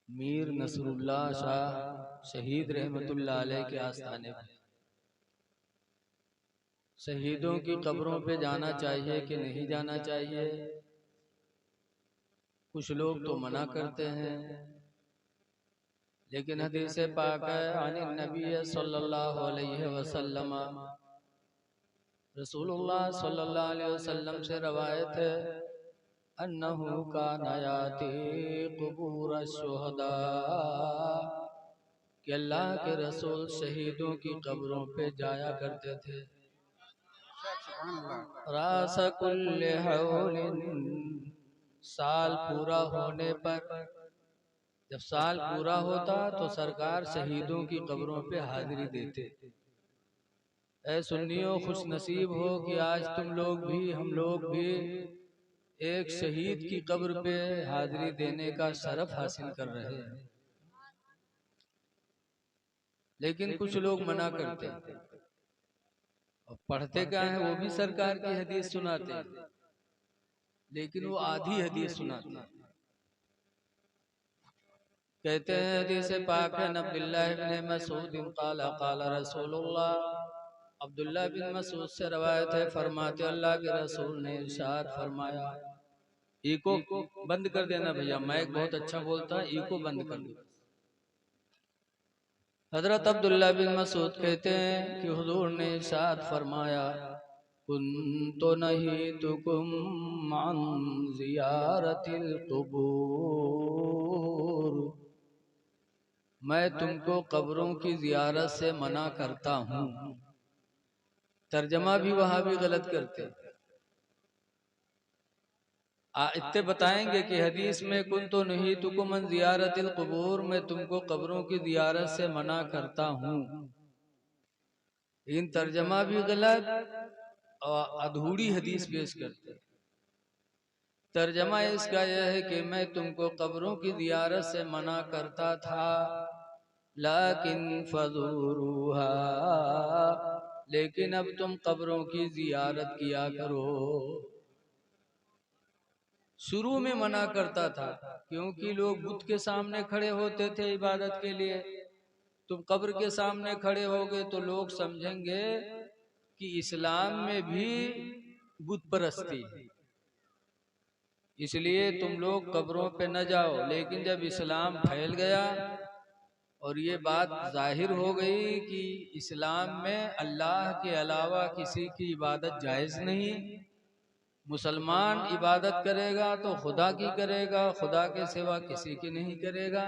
Mir Nasrallah Shah शहीद रहमतुल्लाह अलैह के आस्थाने पर शहीदों की कब्रों पे जाना चाहिए कि नहीं जाना चाहिए? कुछ लोग तो मना करते हैं, लेकिन हदीस पाक है अनिन नबी सल्लल्लाहु अलैहि वसल्लम, रसूलुल्लाह सल्लल्लाहु अलैहि वसल्लम से रवायत है अन्नहु काना याती कुबूर शुहदा, कि अल्लाह के रसूल शहीदों की कब्रों पे जाया करते थे। रास कुल्ले हौलिन, साल पूरा होने पर, जब साल पूरा होता तो सरकार शहीदों की कब्रों पे हाजिरी देते। ऐ सुन्नियों, खुश नसीब हो कि आज तुम लोग भी हम लोग भी एक शहीद की कब्र पे हाजिरी देने का शरफ हासिल कर रहे हैं। लेकिन कुछ लोग मना करते हैं और पढ़ते क्या है, वो भी सरकार की हदीस सुनाते हैं, लेकिन वो आधी हदीस सुनाते हैं। कहते हैं हदीस पाक है अब्दुल्लाह इब्न मसूद क़ाल क़ाल रसूलुल्लाह, अब्दुल्लाह बिन मसूद से रवायत है, फरमाते अल्लाह के रसूल ने इरशाद फरमाया, इको बंद कर देना भैया, माइक बहुत अच्छा बोलता है, इको बंद कर दो। हजरत अब्दुल्लाह बिन मसूद कहते हैं कि हुजूर ने इरशाद फरमाया, कुन्तु नहीतुकुम अन ज़ियारतिल क़ुबूर, मैं तुमको कब्रों की ज़ियारत से मना करता हूँ। तर्जमा भी वहाँ भी गलत करते। इतने बताएंगे कि हदीस में कुन्तु नहीतुकुम अन ज़ियारतिल क़ुबूर, मैं तुमको कब्रों की ज़ियारत से मना करता हूँ। इन तर्जमा भी गलत और अधूरी हदीस पेश करते। तर्जमा इसका यह है कि मैं तुमको कब्रों की ज़ियारत से मना करता था, लाकिन फज़ूरूहा, लेकिन अब तुम कब्रों की ज़ियारत किया करो। शुरू में मना करता था क्योंकि लोग बुत के सामने खड़े होते थे इबादत के लिए। तुम कब्र के सामने खड़े होगे तो लोग समझेंगे कि इस्लाम में भी बुत परस्ती है, इसलिए तुम लोग कब्रों पे न जाओ। लेकिन जब इस्लाम फैल गया और ये बात जाहिर हो गई कि इस्लाम में अल्लाह के अलावा किसी की इबादत जायज़ नहीं, मुसलमान इबादत करेगा तो खुदा की करेगा, खुदा के सिवा किसी की नहीं करेगा।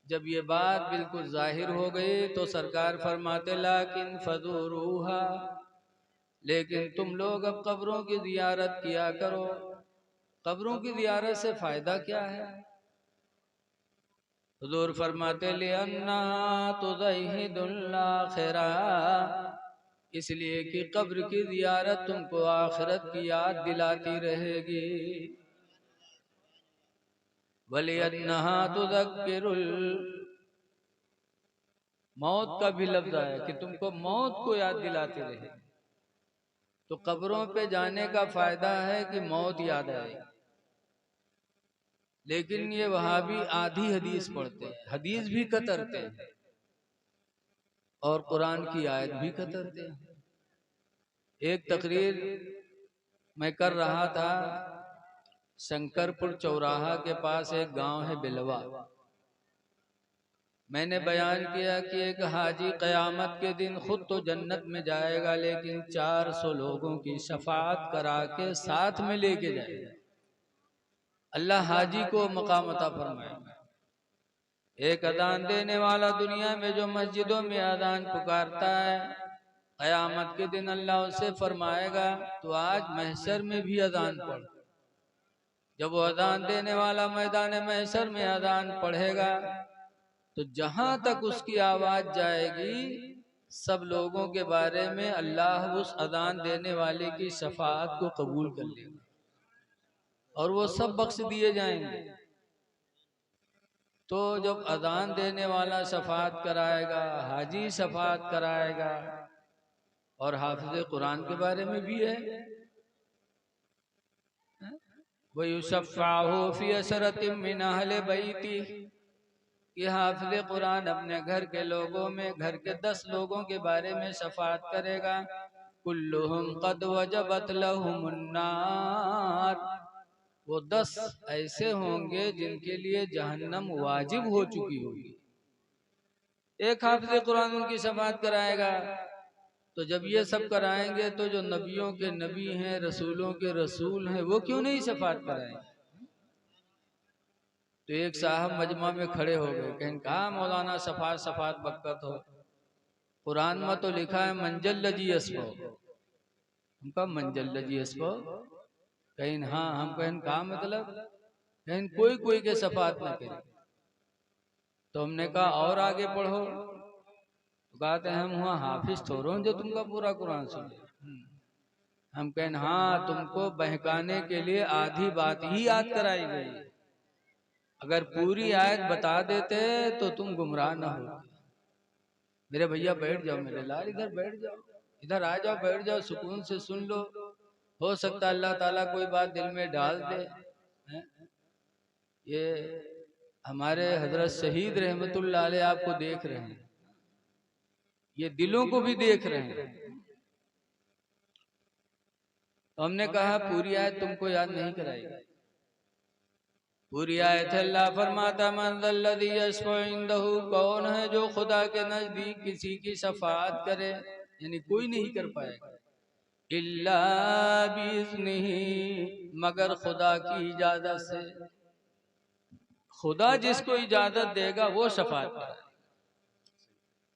जब ये बात बिल्कुल जाहिर हो गई तो सरकार फरमाते लाकिन फज़ूरूहा, लेकिन तुम लोग अब कब्रों की ज़ियारत किया करो। कब्रों की ज़ियारत से फ़ायदा क्या है? हुज़ूर फरमाते लिअन्ना तुज़हिदुल आखिरा, इसलिए कि कब्र की ज़ियारत तुमको आखिरत की याद दिलाती रहेगी। वलिअन्नहा तुज़क्किरुल मौत का भी लफ्ज़ आया कि तुमको मौत को याद दिलाती रहे। तो कब्रों पे जाने का फायदा है कि मौत याद आए। लेकिन ये वहां भी आधी हदीस पढ़ते हैं, हदीस भी कतरते हैं और कुरान की आयत भी कतरते हैं। एक तकरीर मैं कर रहा था, शंकरपुर चौराहा के पास एक गांव है बिलवा। मैंने बयान किया कि एक हाजी क़यामत के दिन खुद तो जन्नत में जाएगा, लेकिन 400 लोगों की शफाअत करा के साथ में लेके जाएगा। अल्लाह हाजी को मकाम अता फरमाएगा। एक अजान देने वाला दुनिया में जो मस्जिदों में अजान पुकारता है, क़यामत के दिन अल्लाह उससे फरमाएगा तो आज महशर में भी अजान पढ़। जब वो अजान देने वाला मैदान महशर में अजान पढ़ेगा तो जहां तक उसकी आवाज जाएगी सब लोगों के बारे में अल्लाह उस अजान देने वाले की शफाअत को कबूल कर लेगा और वो सब बख्श दिए जाएंगे। तो जब अजान देने वाला शफाअत कराएगा, हाजी शफाअत कराएगा, और हाफिज़ कुरान के बारे में भी है। व युशफ़्फ़अहु फ़ी असरतिम मिन अहले बैती, कि हाफ़िज़ कुरान अपने घर के लोगों में, घर के 10 लोगों के बारे में शफ़ाअत करेगा। कुल्लुहुम क़द वजबत लहुमुन नार, वो 10 ऐसे होंगे जिनके लिए जहन्नम वाजिब हो चुकी होगी। एक हाफ़िज़ कुरान उनकी शफ़ाअत कराएगा। तो जब ये सब कराएंगे तो जो नबियों के नबी हैं, रसूलों के रसूल हैं, वो क्यों नहीं शफ़ाअत कराएंगे? तो एक साहब मजमा में खड़े हो गए, कहें कहा मौलाना शफ़ाअत शफ़ाअत बरकत हो, कुरान में तो लिखा है मंजल लजी अस्फो। उनका मंजल लजी अस्फो, कहीं हाँ, हम कहें कहा मतलब, कहें कोई कोई के शफ़ाअत न करे। तो हमने कहा और आगे पढ़ो। तो कहते हैं हम हुआ हाफिज थोड़ो जो तुमका पूरा कुरान सुने। हम कहें हाँ, तुमको बहकाने के लिए आधी बात ही याद कराई गई, अगर पूरी आयत बता देते तो तुम गुमराह न हो। मेरे भैया बैठ जाओ, मेरे लाल इधर बैठ जाओ, इधर आ जाओ, बैठ जाओ, सुकून से सुन लो, हो सकता अल्लाह ताला कोई बात दिल में डाल दे। ये हमारे हजरत शहीद रहमतुल्लाह अलैह आपको देख रहे हैं, ये दिलों को भी देख रहे हैं। तो हमने कहा पूरी आयत तुमको याद नहीं कराएगी। पूरी आयत अल्लाह फरमाता मन ज़ल्लज़ी यशफ़अ इंदहु, कौन है जो खुदा के नजदीक किसी की शफाअत करे, यानी कोई नहीं कर पाएगा। इल्ला बिइज़्निही, मगर खुदा की इजाजत से। खुदा जिसको इजाजत देगा वो शफाअत कराएगा।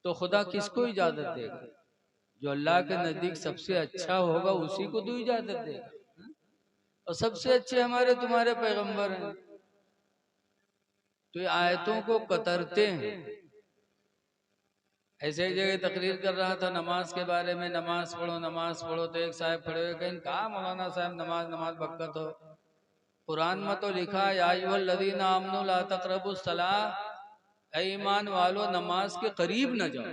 तो खुदा किसको इजाजत देगा? जो अल्लाह के नजदीक सबसे अच्छा होगा उसी को तो इजाजत देगा। और सबसे अच्छे हमारे तुम्हारे पैगंबर हैं। तो ये आयतों को कतरते हैं। ऐसे एक जगह तकरीर कर रहा था नमाज के बारे में, नमाज पढ़ो नमाज पढ़ो। तो एक साहब खड़े हुए कहें कहा मौलाना साहब नमाज नमाज बरकत हो, कुरान में तो लिखा है या अय्युहल्लज़ीना आमनू ला तक़रबुस सलाह, ऐ ईमान वालो नमाज के करीब न जाओ।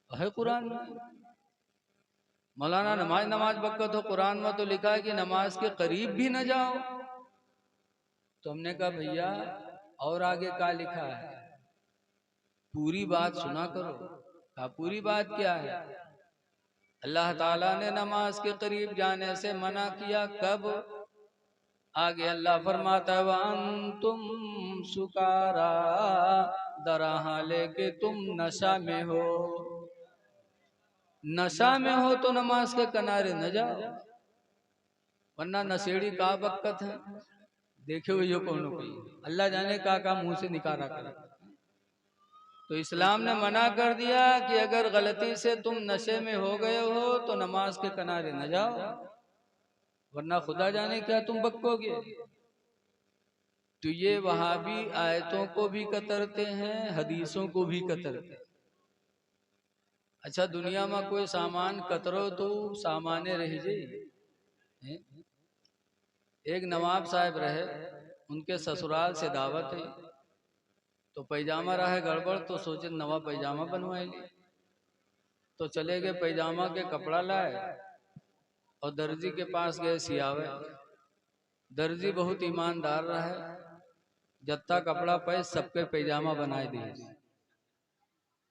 है कुरान में मौलाना नमाज नमाज बरकत हो, कुरान में तो लिखा है कि नमाज के करीब भी न जाओ। तो हमने कहा भैया और आगे क्या लिखा है, पूरी बात सुना करो। कहा पूरी बात क्या है? अल्लाह ताला ने नमाज के करीब जाने से मना किया, कब? आगे अल्लाह फरमाता है तुम सुकारा, दरा हाले के तुम नशा में हो। नशा में हो तो नमाज के किनारे न जाओ, वरना नशेड़ी का बरकत है। देखे हुए यो कौन कोई अल्लाह जाने का मुंह से निकाला कर। तो इस्लाम ने मना कर दिया कि अगर गलती से तुम नशे में हो गए हो तो नमाज के किनारे न जाओ, वरना खुदा जाने क्या तुम बक्कोगे। तो ये वहाबी आयतों को भी कतरते हैं, हदीसों को भी कतरते हैं। अच्छा दुनिया में कोई सामान कतरो तो सामाने रह जाए। एक नवाब साहब रहे, उनके ससुराल से दावत है, तो पैजामा रहा गड़बड़, तो सोचे नवा पैजामा बनवाएंगे। तो चले गए पैजामा के कपड़ा लाए और दर्जी के पास गए सियावे। दर्जी बहुत ईमानदार रहा, जत्ता कपड़ा पे सबके पैजामा बनाए दिए।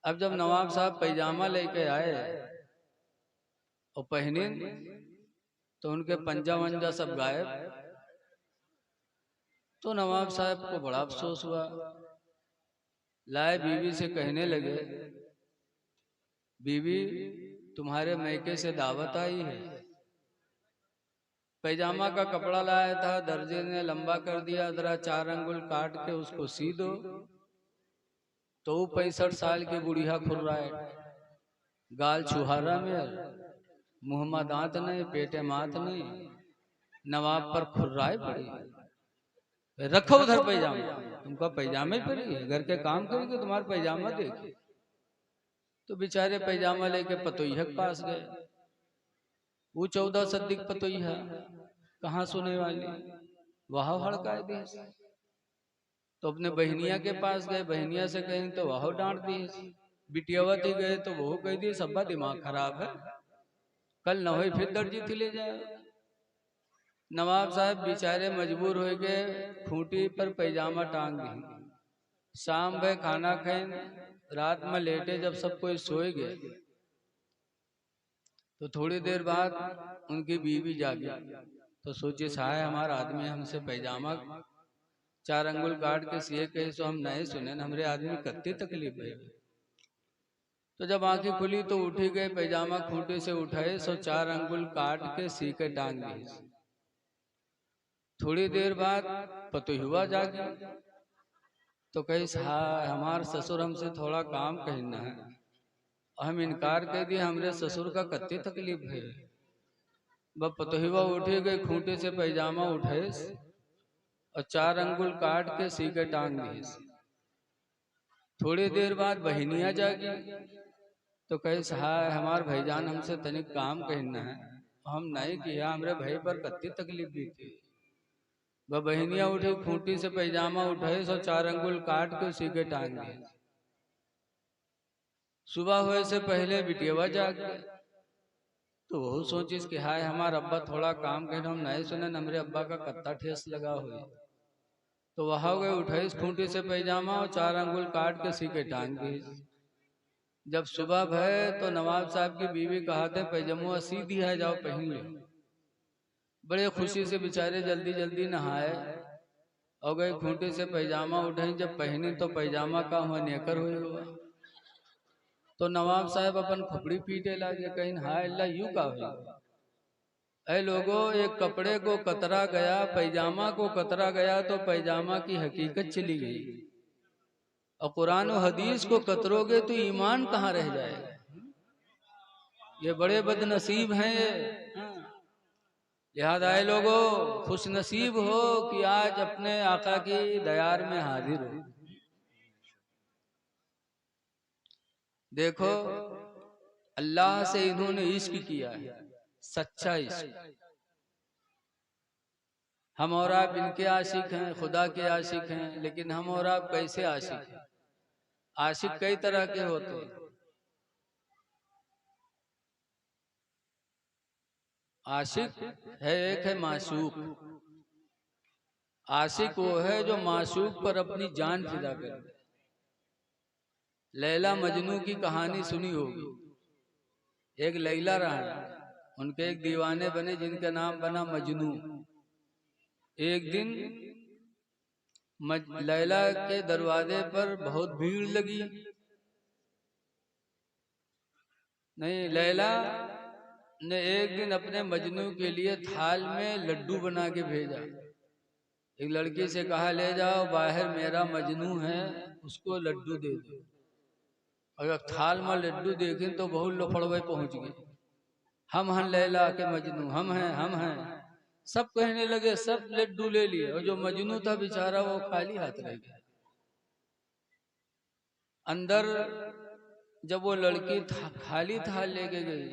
अब जब नवाब साहब पैजामा लेके आए और पहने तो उनके पंजा वंजा सब गायब। तो नवाब साहब को बड़ा अफसोस हुआ, लाए बीवी से कहने लगे बीवी तुम्हारे मैके से दावत आई है, पैजामा का कपड़ा लाया था, दर्जे ने लंबा कर दिया, जरा 4 अंगुल काट के उसको सी दो। तो 65 साल की बुढ़िया खुर्राए, गाल छुहारा में, मुंह में दांत नहीं, पेटे मात नहीं, नवाब पर खुर्राए पड़ी। रखो उधर पैजामा, तुमका पैजामे पड़ी है, घर के काम करेंगे तुम्हारा पैजामा देखे। तो बेचारे पैजामा लेके पतोइया के पास गए। वो 14 सद्दिक पतोइया कहाँ सुने वाली, वहां हड़काए दी। तो अपने बहनिया के पास गए, बहनिया से कहें तो वह डांट दी। बिटियावती गए तो वो कह दी सब्बा दिमाग खराब है, कल न हो फिर दर्जी थी ले जाए। नवाब साहब बेचारे मजबूर हो गए, खूंटी पर पैजामा टांग दी। शाम भर खाना खाए, रात में लेटे, जब सब कोई सोए गए तो थोड़ी देर बाद उनकी बीवी जागी। तो सोचे साहे हमारा आदमी हमसे पैजामा 4 अंगुल काट के सिए कहे सो हम नहीं सुने, हमरे आदमी कत्ती तकलीफ है। तो जब आंखें खुली तो उठी गए, पैजामा खूंटे से उठाए सो 4 अंगुल काट के सी के टांग दी। थोड़ी देर बाद पतोहिवा जागी तो कही हमारे ससुर हमसे थोड़ा काम कहना है। हम इनकार कर दिए, हमरे ससुर का कत्ती तकलीफ है। वह पतोहिवा उठे गए, खूंटे से पैजामा उठाए और 4 अंगुल काट के सी के टांग दी। थोड़ी देर बाद बहनिया जागी तो कहे हमार भाईजान हमसे तनिक काम कहना है। हम नहीं किया, हमरे भाई पर कत्ती तकलीफ भी थी। वह बहनिया उठी, खूंटी से पैजामा उठाए सो 4 अंगुल काट के उसी के टांग दिए। सुबह हुए से पहले बिटियावा जाग गए तो वो सोचिस कि हाय हमार अब्बा थोड़ा काम कहना, हम नहीं सुने, हमरे अब्बा का कत्ता ठेस लगा हुई। तो वहां गए, उठाई खूंटी से पैजामा और 4 अंगुल काट के सी के टांग दी। जब सुबह भय तो नवाब साहब की बीवी कहते पैजामा सी दिया है, जाओ पहन लो। बड़े खुशी से बेचारे जल्दी जल्दी नहाए और गए, खूंटे से पैजामा उठाई। जब पहनी तो पैजामा का हुआ नेकर हुआ। तो नवाब साहब अपन खुपड़ी पीटे लगे, कहीं हाय अल्लाह यूं का हुआ। ऐ लोगों, एक कपड़े को कतरा गया, पैजामा को कतरा गया तो पैजामा की हकीकत चली गई। और कुरान और हदीस को कतरोगे तो ईमान कहाँ रह जाएगा। ये बड़े बदनसीब हैं ये। लिहाजा आए लोगों, खुश नसीब हो कि आज अपने आका की दयार में हाजिर हो। देखो अल्लाह से इन्होंने इश्क किया है, सच्चा इश्क। हम और आप इनके आशिक हैं, खुदा के आशिक हैं, लेकिन हम और आप कैसे आशिक हैं? आशिक कई तरह के होते हैं। आशिक है, एक है माशूक। आशिक वो है जो माशूक पर अपनी जान फिदा कर दे। लैला मजनू की कहानी सुनी होगी। एक लैला रहा, उनके एक दीवाने बने जिनका नाम बना मजनू। एक दिन लैला के दरवाजे पर बहुत भीड़ लगी। नहीं, लैला ने एक दिन अपने मजनू के लिए थाल में लड्डू बना के भेजा। एक लड़की से कहा ले जाओ बाहर मेरा मजनू है, उसको लड्डू दे दो। अगर थाल में लड्डू देखे तो बहुत लफड़वे पहुंच गए। हम हैं लैला के मजनू, हम हैं, हम हैं। सब कहने लगे, सब लड्डू ले लिए और जो मजनू था बेचारा वो खाली हाथ रह गया। अंदर जब वो लड़की खाली थाल लेके गई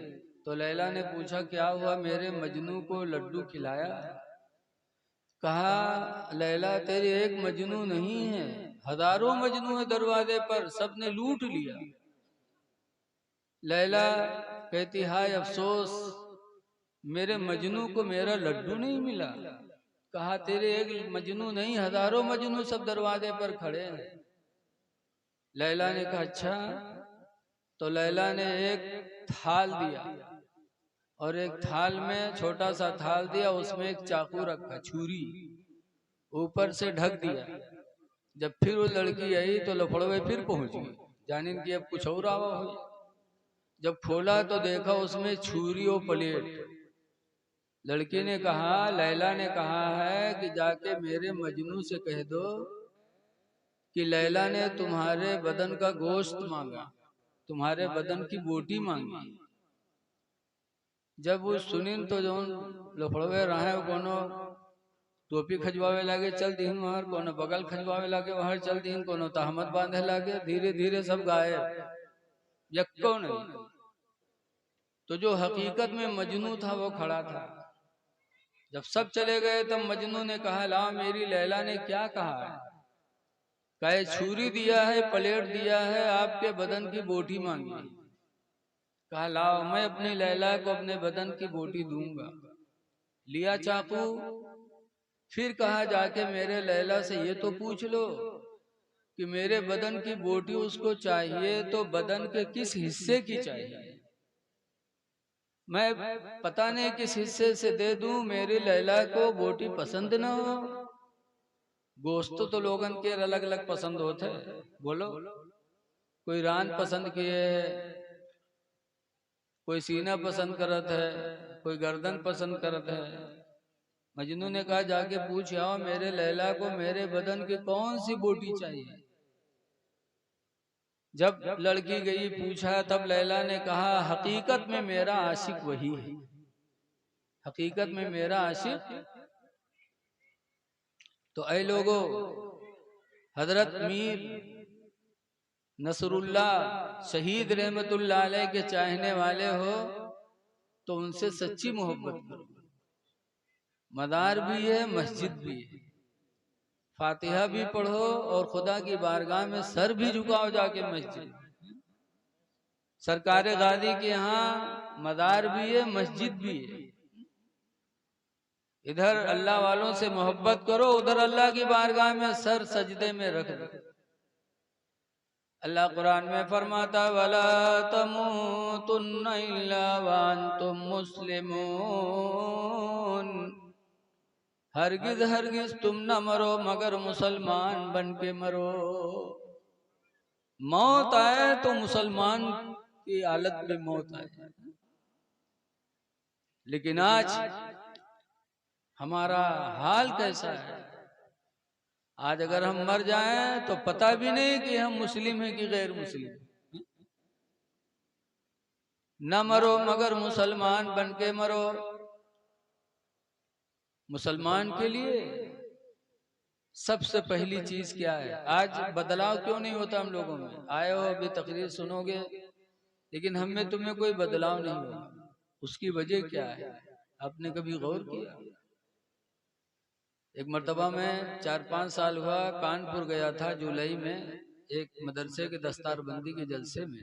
तो लैला ने पूछा क्या हुआ, मेरे मजनू को लड्डू खिलाया? कहा लैला तेरी एक मजनू नहीं है, हजारों मजनू है दरवाजे पर, सबने लूट लिया। लैला कहती हाय अफसोस, मेरे मजनू को मेरा लड्डू नहीं मिला। कहा तेरे एक मजनू नहीं, हजारों मजनू सब दरवाजे पर खड़े हैं। लैला ने कहा अच्छा। तो लैला ने एक थाल दिया और एक थाल में छोटा सा थाल दिया, उसमें एक चाकू रखा, छुरी ऊपर से ढक दिया। जब फिर वो लड़की आई तो लफड़वे फिर पहुंच गई, जाने की अब कुछ और आवा हुई। जब खोला तो देखा उसमें छुरी और प्लेट। लड़की ने कहा, लैला ने कहा है कि जाके मेरे मजनू से कह दो कि लैला ने तुम्हारे बदन का गोश्त मांगा, तुम्हारे बदन की बोटी मांगी। जब वो सुनिन तो जो लफड़वे रहे कोनो टोपी खजवावे लागे, चल दीन वहां, कोनो बगल खजवावे लागे वहां चल दीन, कोनो तहमत बांधे लागे। धीरे धीरे सब गायब, यक्को नहीं। तो जो हकीकत में मजनू था वो खड़ा था। जब सब चले गए तब मजनू ने कहा ला मेरी लैला ने क्या कहा है? कहे छुरी दिया है, प्लेट दिया है, आपके बदन की बोटी मांगी। कहा लाओ मैं अपनी लैला को अपने बदन की बोटी दूंगा। लिया चाकू, फिर कहा जाके मेरे लैला से ये तो पूछ लो कि मेरे बदन की बोटी उसको चाहिए तो बदन के किस हिस्से की चाहिए। मैं पता नहीं किस हिस्से से दे दूं, मेरी लैला को बोटी पसंद ना हो। गोश्त तो लोगन के अलग अलग पसंद होते हैं, बोलो। कोई रान पसंद किए, कोई सीना पसंद करत है, कोई गर्दन पसंद करत है। मजनू ने कहा जाके पूछ आओ मेरे लैला को मेरे बदन की कौन सी बोटी चाहिए। जब लड़की गई पूछा तब लैला ने कहा हकीकत में मेरा आशिक वही है, हकीकत में मेरा आशिक। तो ऐ लोगो, हजरत मीर नसरुल्लाह शहीद रहमतुल्लाह अलैह के चाहने वाले हो तो उनसे सच्ची मोहब्बत करो। मदार भी है, मस्जिद भी है, फातिहा भी पढ़ो और खुदा की बारगाह में सर भी झुकाओ जाके मस्जिद। सरकार गादी के यहाँ मदार भी है, मस्जिद भी है। इधर अल्लाह वालों से मोहब्बत करो, उधर अल्लाह की बारगाह में सर सजदे में रख दो। अल्लाह कुरान में फरमाता वला तमूतुन्ना इल्ला व अंतुम मुस्लिमून, हरगिज हरगिज तुम न मरो मगर मुसलमान बन के मरो। मौत आए तो मुसलमान की हालत में मौत आए। लेकिन आज हमारा हाल कैसा है? आज अगर हम मर जाएं तो पता भी नहीं कि हम मुस्लिम हैं कि गैर मुस्लिम। न मरो मगर मुसलमान बन के मरो। मुसलमान के लिए सबसे पहली चीज क्या है? आज बदलाव क्यों नहीं होता हम लोगों में? आए हो अभी तकरीर सुनोगे लेकिन हम में तुम्हें कोई बदलाव नहीं होगा। उसकी वजह क्या है? आपने कभी गौर किया? एक मर्तबा में 4-5 साल हुआ, कानपुर गया था जुलाई में एक मदरसे के दस्तारबंदी के जलसे में।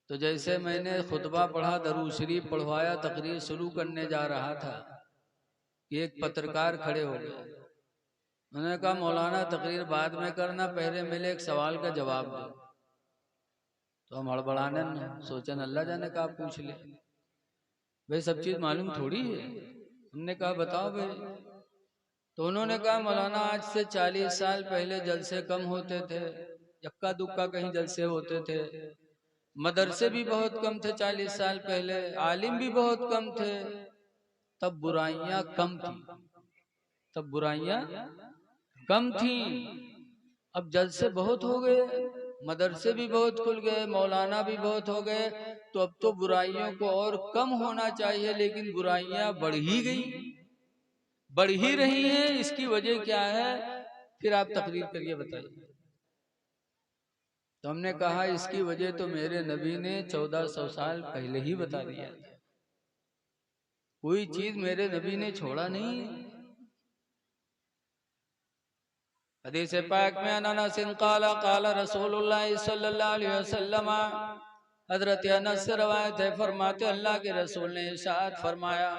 तो जैसे मैंने खुतबा पढ़ा, दरूद शरीफ पढ़वाया, तकरीर शुरू करने जा रहा था कि एक पत्रकार खड़े हो गए। उन्होंने कहा मौलाना तकरीर बाद में करना, पहले मेरे एक सवाल का जवाब दो। तो हम हड़बड़ाने सोचन अल्लाह जाने का पूछ ले, भाई सब चीज मालूम थोड़ी है। हमने कहा बताओ भाई। तो उन्होंने कहा मौलाना आज से 40 साल पहले जलसे कम होते थे, यक्का दुक्का कहीं जलसे होते थे, मदरसे भी बहुत कम थे 40 साल पहले, आलिम भी बहुत कम थे, तब बुराइयां कम थी, तब बुराइयां कम थी। अब जलसे बहुत हो गए, मदरसे भी बहुत खुल गए, मौलाना भी बहुत हो गए, तो अब तो बुराइयों को और कम होना चाहिए, लेकिन बुराइयां बढ़ ही गई, बढ़ ही रही हैं। इसकी वजह क्या है? फिर आप तकरीर करिए बताइए। तो हमने कहा इसकी वजह तो मेरे नबी ने 1400 साल पहले ही बता दिया था। कोई चीज मेरे नबी ने छोड़ा नहीं। हदीस पाक में अनस क़ाला क़ाला रसूलुल्लाह सल्लल्लाहु अलैहि वसल्लम, हजरत अनस से रवायत है, फरमाते अल्लाह के रसूल ने इरशाद फरमाया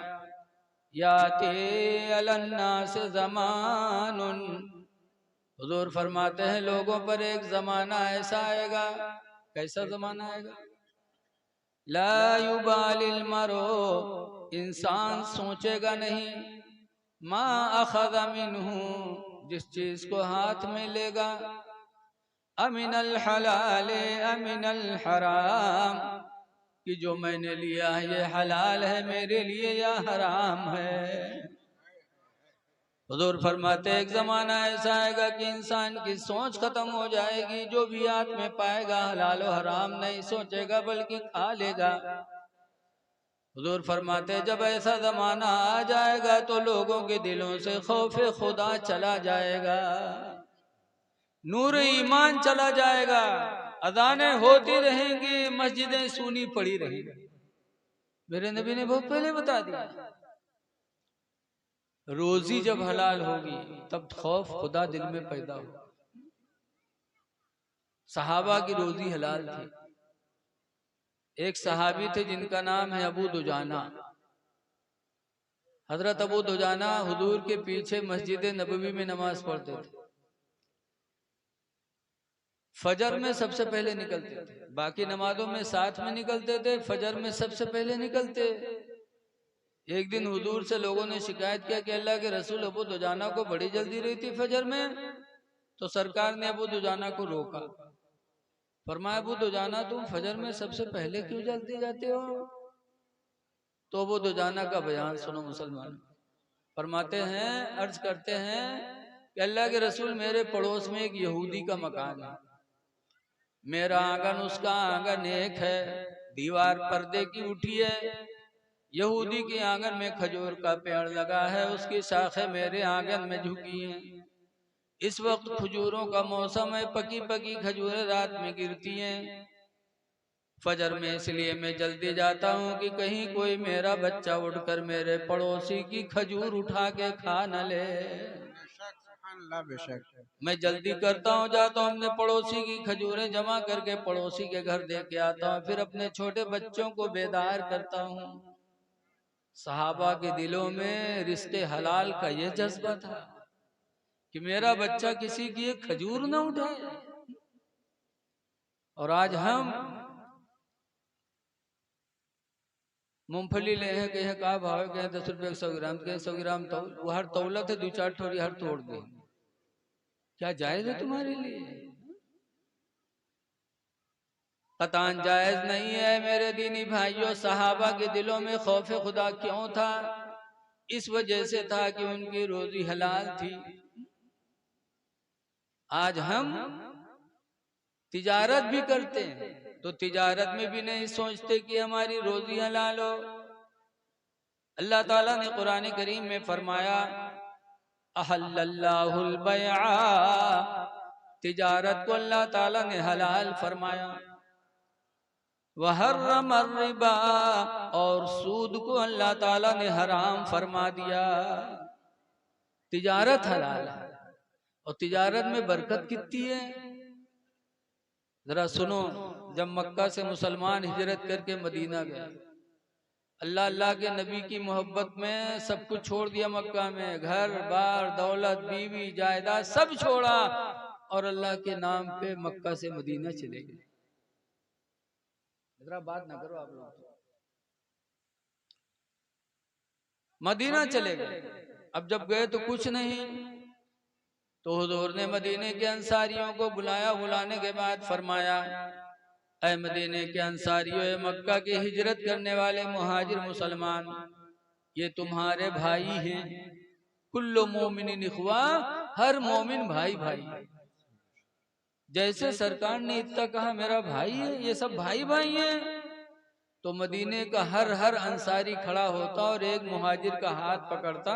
याति अलन्नास ज़मानुन, हुजूर फरमाते हैं लोगों पर एक जमाना ऐसा आएगा। कैसा जमाना आएगा? ला युबालिल मरो, इंसान सोचेगा नहीं, मा अखज़ मिन्हु, जिस चीज को हाथ में लेगा, अमिनल हलाल अमिनल हराम, कि जो मैंने लिया है ये हलाल है मेरे लिए या हराम है। हुजूर फरमाते एक जमाना ऐसा आएगा कि इंसान की सोच खत्म हो जाएगी, जो भी हाथ में पाएगा हलाल और हराम नहीं सोचेगा बल्कि खा लेगा। हुजूर फरमाते जब ऐसा जमाना आ जाएगा तो लोगों के दिलों से खौफे खुदा चला जाएगा, नूर ईमान चला जाएगा, अजानें होती रहेंगी, मस्जिदें सूनी पड़ी रहेंगी। मेरे नबी ने बहुत पहले बता दिया। रोजी जब हलाल होगी तब खौफ खुदा दिल में पैदा हो। सहाबा की रोजी हलाल थी। एक सहाबी थे जिनका नाम है अबू दुजाना। हजरत अबू दुजाना हुजूर के पीछे मस्जिद नबवी में नमाज पढ़ते थे। फजर में सबसे पहले निकलते थे, बाकी नमाजों में साथ में निकलते थे, फजर में सबसे पहले निकलते। एक दिन हुजूर से लोगों ने शिकायत किया कि अल्लाह के रसूल, अबू दुजाना को बड़ी जल्दी रहती फजर में। तो सरकार ने अबू दुजाना को रोका, फरमाया अबू दुजाना तुम फजर में सबसे पहले क्यों जल्दी जाते हो? तो अबू दुजाना का बयान सुनो मुसलमान। फरमाते हैं, अर्ज करते हैं कि अल्लाह के रसूल, मेरे पड़ोस में एक यहूदी का मकान है, मेरा आंगन उसका आंगन एक है, दीवार पर्दे की उठी है। यहूदी के आंगन में खजूर का पेड़ लगा है, उसकी शाखें मेरे आंगन में झुकी हैं। इस वक्त खजूरों का मौसम है, पकी पकी खजूरें रात में गिरती हैं। फजर में इसलिए मैं जल्दी जाता हूँ कि कहीं कोई मेरा बच्चा उठकर मेरे पड़ोसी की खजूर उठा के खा न ले। मैं जल्दी करता हूँ, जाता हूँ अपने पड़ोसी की खजूरें जमा करके पड़ोसी के घर दे के आता हूँ, फिर अपने छोटे बच्चों को बेदार करता हूँ। सहाबा के दिलों में रिश्ते हलाल का ये जज्बा था कि मेरा बच्चा किसी की एक खजूर न उठाए। और आज हम मूंगफली ले हैं, कहे का भाव है, कहे 10 रुपये 100 ग्राम, कहे 100 ग्राम तो वो हर तौलत है, 2-4 ठोरी हर तोड़ दे। क्या जायज है तुम्हारे लिए? कतान जायज नहीं है मेरे दीनी भाइयों। सहाबा के दिलों में खौफ खुदा क्यों था? इस वजह से था कि उनकी रोजी हलाल थी। आज हम तिजारत भी करते हैं तो तिजारत में भी नहीं सोचते कि हमारी रोजी हलाल हो। अल्लाह ताला ने कुरान करीम में फरमाया, अहल्लल्लाहुल बैआ, तिजारत को अल्लाह ताला ने हलाल फरमाया। वहर्रमर रिबा, और सूद को अल्लाह ताला ने हराम फरमा दिया। तिजारत हलाल है और तिजारत में बरकत कितनी है जरा सुनो। जब मक्का से मुसलमान हिजरत करके मदीना गए, अल्लाह अल्लाह के नबी की मोहब्बत में सब कुछ छोड़ दिया। मक्का में घर बार दौलत बीवी जायदाद सब छोड़ा और अल्लाह के नाम पे मक्का से मदीना चले गए। जरा बात ना करो आप लोग। मदीना चले गए। अब जब गए तो कुछ नहीं, तो हुजूर ने मदीने के अंसारियों को बुलाया। बुलाने के बाद फरमाया, ऐ मदीने के अंसारियों, मक्का की हिजरत करने वाले मुहाजिर मुसलमान, ये तुम्हारे भाई हैं। कुल्लु मोमिनिन इख्वा, हर मोमिन भाई भाई। जैसे सरकार ने इतना कहा मेरा भाई है, ये सब भाई भाई हैं, तो मदीने का हर हर अंसारी खड़ा होता और एक मुहाजिर का हाथ पकड़ता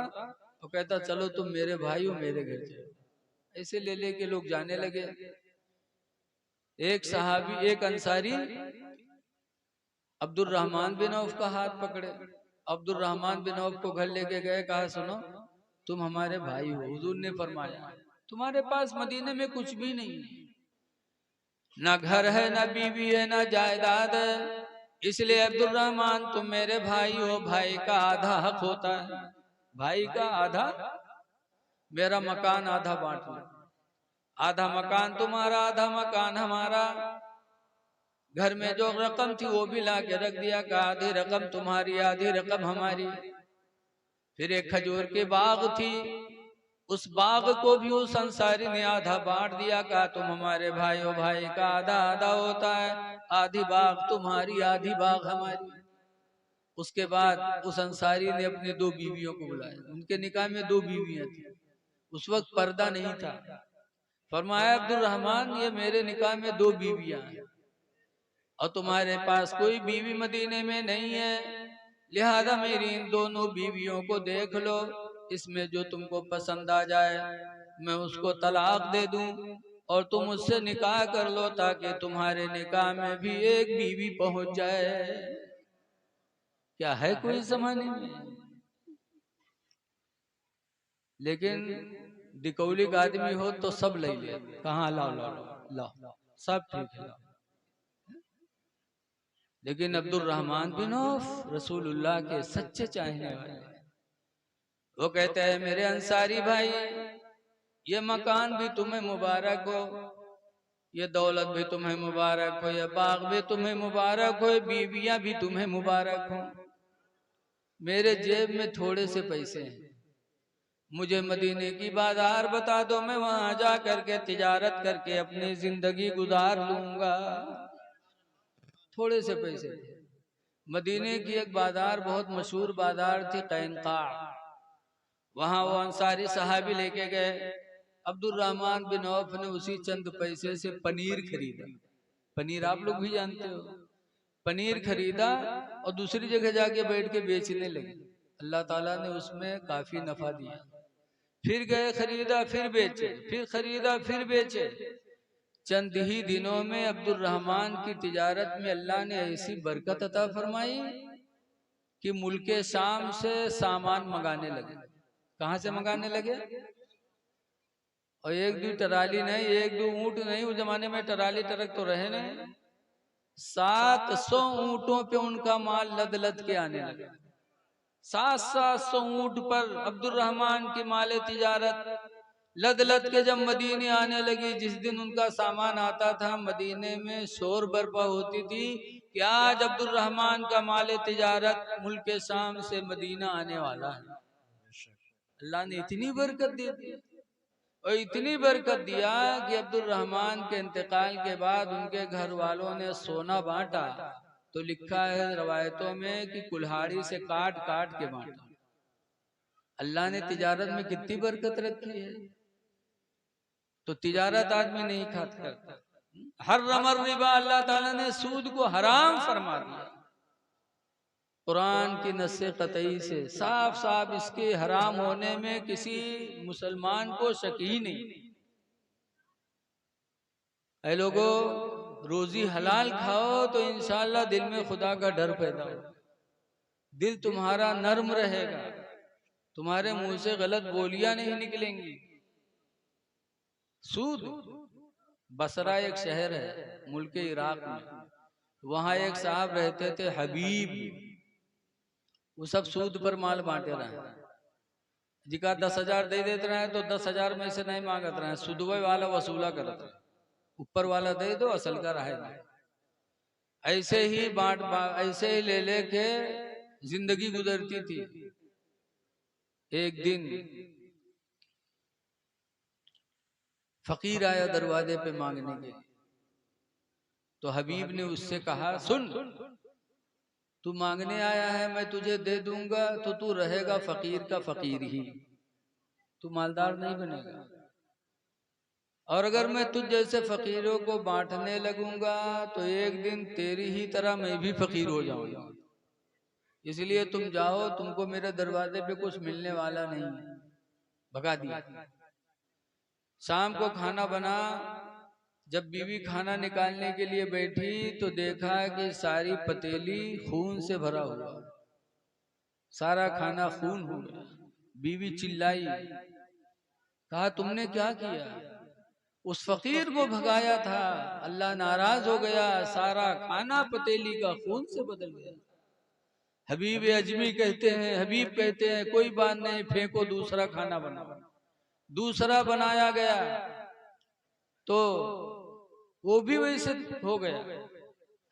और कहता चलो तुम मेरे भाई हो, मेरे घर चलो। ऐसे ले लेके लोग जाने लगे। एक सहाबी, एक अंसारी अब्दुल रहमान बिन औफ का हाथ पकड़े। अब्दुल रहमान बिन औफ को घर लेके गए, कहा सुनो तुम हमारे भाई हो। हुजूर ने फरमाया तुम्हारे पास मदीने में कुछ भी नहीं, ना घर है, ना बीवी है, ना जायदाद है, इसलिए अब्दुल रहमान तुम मेरे भाई हो। भाई का आधा हक होता है, भाई का आधा, मेरा मकान आधा बांट लो, आधा मकान तुम्हारा आधा मकान हमारा। घर में जो रकम थी वो भी ला के रख दिया, का आधी रकम तुम्हारी आधी रकम हमारी। फिर एक खजूर के बाग थी, उस बाग को भी उस अंसारी ने आधा बांट दिया, कहा तुम हमारे भाई हो, भाई का आधा आधा होता है, आधी बाग तुम्हारी आधी बाग हमारी। उसके बाद उस अंसारी ने अपने 2 बीवियों को बुलाया। उनके निकाह में 2 बीवियां थी, उस वक्त पर्दा नहीं था। फरमाया अब्दुल रहमान, ये मेरे निकाह में 2 बीवियां हैं और तुम्हारे पास कोई बीवी मदीने में नहीं है, लिहाजा मेरी इन दोनों बीवियों को देख लो, इसमें जो तुमको पसंद आ जाए मैं उसको तलाक दे दूं और तुम उससे निकाह कर लो, ताकि तुम्हारे निकाह में भी एक बीवी पहुंच जाए। क्या है कोई जमाने में? लेकिन दिकौली का आदमी हो तो सब ले ले, कहाँ लाओ लाओ लाओ, सब ठीक है। लेकिन अब्दुल रहमान बिन औफ रसूलुल्लाह के सच्चे चाहने वाले, वो कहते हैं मेरे अंसारी भाई, ये मकान भी तुम्हें मुबारक हो, ये दौलत भी तुम्हें मुबारक हो, ये बाग भी तुम्हें मुबारक हो, बीवियां भी तुम्हें मुबारक हो। मेरे जेब में थोड़े से पैसे हैं, मुझे मदीने की बाजार बता दो, मैं वहां जा करके तिजारत करके अपनी जिंदगी गुजार लूंगा। थोड़े से पैसे थे। मदीने की एक बाजार, बहुत मशहूर बाजार थी, कैनका। वहां वो अंसारी सहाबी लेके गए। अब्दुल रहमान बिन औफ ने उसी चंद पैसे से पनीर खरीदा। पनीर आप लोग भी जानते हो। पनीर खरीदा और दूसरी जगह जाके बैठ के बेचने लगे। अल्लाह ताला ने उसमें काफी नफा दिया। फिर गए, खरीदा, फिर बेचे, फिर खरीदा, फिर बेचे। चंद ही दिनों में अब्दुल रहमान की तिजारत में अल्लाह ने ऐसी बरकत अता फरमाई कि मुल्के शाम से सामान मंगाने लगे। कहां से मंगाने लगे? और एक दो टराली नहीं, एक दो ऊंट नहीं, उस जमाने में टराली ट्रक तो रहे नहीं। 700 ऊंटों पे उनका माल लद लद के आने लगा। 700 ऊंट पर अब्दुल रहमान की माल तिजारत लद लद के जब मदीने आने लगी, जिस दिन उनका सामान आता था मदीने में शोर बर्पा होती थी कि आज अब्दुल रहमान का माल तिजारत मुल्क शाम से मदीना आने वाला है। अल्लाह ने इतनी बरकत दे दी और इतनी बरकत दिया कि अब्दुल रहमान के इंतकाल के बाद उनके घर वालों ने सोना बांटा तो लिखा है रवायतों में कि कुल्हाड़ी से काट काट के बांटा। अल्लाह ने तिजारत में कितनी बरकत रखी है। तो तिजारत आदमी नहीं खाता करता। हर रमर रिबा, अल्लाह ताला ने सूद को हराम फरमा दिया। कुरान की नस्से कतई से साफ साफ इसके हराम होने में किसी मुसलमान को शक ही नहीं। ऐ लोगों, रोजी हलाल खाओ तो इंशाअल्लाह दिल में खुदा का डर पैदा हो, दिल तुम्हारा नर्म रहेगा, तुम्हारे मुंह से गलत बोलियां नहीं निकलेंगी। सूद, बसरा एक शहर है मुल्क इराक में, वहां एक साहब रहते थे हबीब। वो सब सूद पर माल बांटे रहे। जिका 10,000 दे देते रहे तो 10,000 में से नहीं मांगत रहे, सुदवे वाला वसूला करत रहे। ऊपर वाला दे दो, असल का रहे ना। ऐसे ही ऐसे ही ले लेके जिंदगी गुजरती थी। एक दिन फकीर आया दरवाजे पे मांगने के, तो हबीब ने उससे कहा, सुन, तू मांगने आया है, मैं तुझे दे दूंगा तो तू रहेगा फकीर का फकीर ही, तू मालदार नहीं बनेगा। और अगर मैं तुझ जैसे फकीरों को बांटने लगूंगा तो एक दिन तेरी ही तरह मैं भी फकीर हो जाऊंगा। इसलिए तुम जाओ, तुमको मेरे दरवाजे पे कुछ मिलने वाला नहीं है। भगा दिया। शाम को खाना बना। जब बीवी खाना निकालने के लिए बैठी तो देखा कि सारी पतीली खून से भरा हुआ, सारा खाना खून हो गया। बीवी चिल्लाई, कहा तुमने क्या किया? उस फकीर को भगाया था, अल्लाह नाराज हो गया, सारा खाना पतीली का खून से बदल गया। हबीब अजमी कहते हैं, हबीब कहते हैं कोई बात नहीं, फेंको, दूसरा खाना बनाओ। दूसरा बनाया गया तो वो भी वैसे हो गया।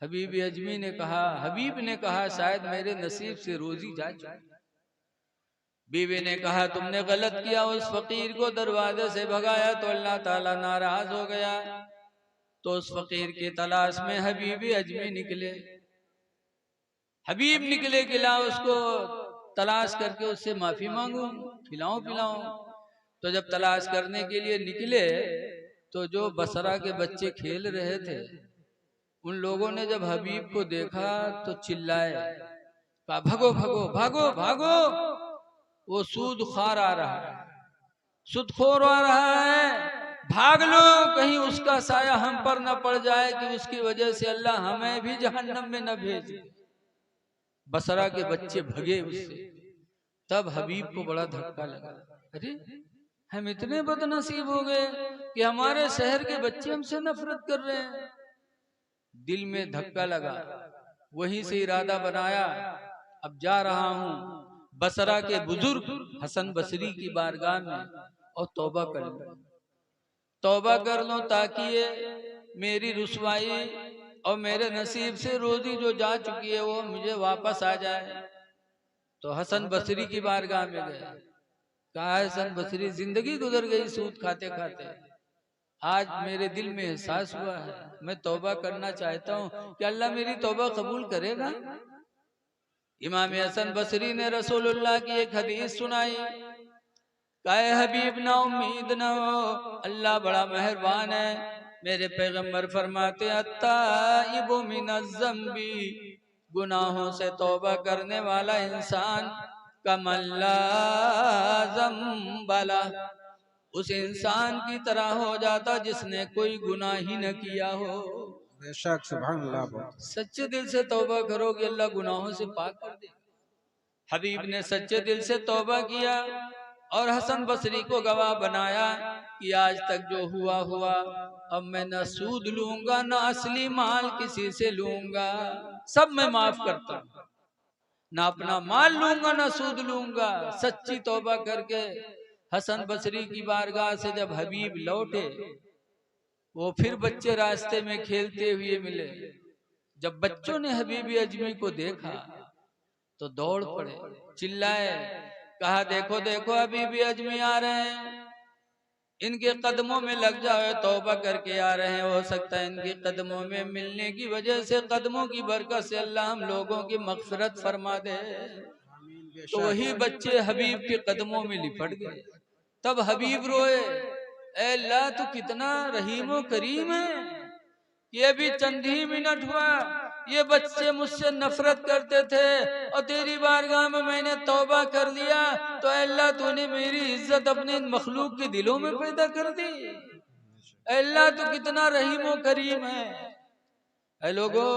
हबीब अजमी ने कहा, हबीब ने कहा शायद मेरे नसीब से रोजी जा चुकी। बीवी ने कहा तुमने गलत किया, उस फकीर को दरवाजे से भगाया तो अल्लाह ताला नाराज हो गया। तो उस फकीर की तलाश में हबीब अजमी निकले। हबीब निकले कि ला उसको तलाश करके उससे माफी मांगू, खिलाऊं पिलाऊं। तो जब तलाश करने के लिए निकले तो जो बसरा के बच्चे खेल रहे थे, उन लोगों ने जब हबीब को देखा तो चिल्लाए, कहा भागो भागो भागो भागो, वो सूद खार आ रहा है, सूदखोर आ रहा है, भाग लो, कहीं उसका साया हम पर न पड़ जाए कि उसकी वजह से अल्लाह हमें भी जहन्नम में न भेजे। बसरा के बच्चे भगे उससे। तब हबीब को बड़ा धक्का लगा, अरे हम इतने बदनसीब हो गए कि हमारे शहर के बच्चे हमसे नफरत कर रहे हैं। दिल में धक्का लगा, वहीं से इरादा बनाया अब जा रहा हूं, बसरा के बुजुर्ग हसन बसरी की बारगाह में और तौबा कर लो, तौबा कर लो ताकि ये मेरी रुसवाई और मेरे नसीब से रोजी जो जा चुकी है वो मुझे वापस आ जाए। तो हसन बसरी की बारगाह में गए, कहा हसन बसरी जिंदगी गुजर गई सूद खाते खाते, आज मेरे दिल में एहसास हुआ है मैं तौबा करना चाहता हूँ, क्या अल्लाह मेरी तौबा कबूल करेगा? इमाम हसन बसरी ने रसूलुल्लाह की एक हदीस सुनाई, काए हबीब ना उम्मीद न हो, अल्लाह बड़ा मेहरबान है। मेरे पैगंबर फरमाते अत्ताइबु मिनज़्ज़म्बी, गुनाहों से तौबा करने वाला इंसान कमल्ला ज़म्बला, उस इंसान की तरह हो जाता जिसने कोई गुनाह ही न किया हो। बेशक सुभान अल्लाह। सच्चे दिल से तौबा करोगे अल्लाह गुनाहों से पाक कर दे। हबीब ने सच्चे दिल से तौबा किया और हसन बसरी को गवाह बनाया कि आज तक जो हुआ हुआ, अब मैं न सूद लूंगा न असली माल किसी से लूंगा, सब मैं माफ करता हूँ, ना अपना माल लूंगा ना सूद लूंगा। सच्ची तौबा करके हसन बसरी की बारगाह से जब हबीब लौटे, वो फिर बच्चे रास्ते में खेलते हुए मिले। जब बच्चों ने हबीब अजमी को देखा तो दौड़ पड़े, चिल्लाए, कहा देखो देखो हबीब अजमी आ रहे हैं, इनके कदमों में लग जाओ, तौबा करके आ रहे हैं, हो सकता है इनके कदमों में मिलने की वजह से, कदमों की बरकत से अल्लाह हम लोगों की मगफिरत फरमा दे। तो वही बच्चे हबीब के कदमों में लिपट गए। तब हबीब रोए, ऐ अल्लाह तू कितना रहीम व करीम है, ये भी चंद ही मिनट हुआ ये बच्चे मुझसे नफरत करते थे और तेरी बारगाह में मैंने तौबा कर लिया, तो अल्लाह तूने मेरी इज्जत अपने मखलूक के दिलों में पैदा कर दी। अल्लाह तू कितना रहीम व करीम है। ऐ लोगो,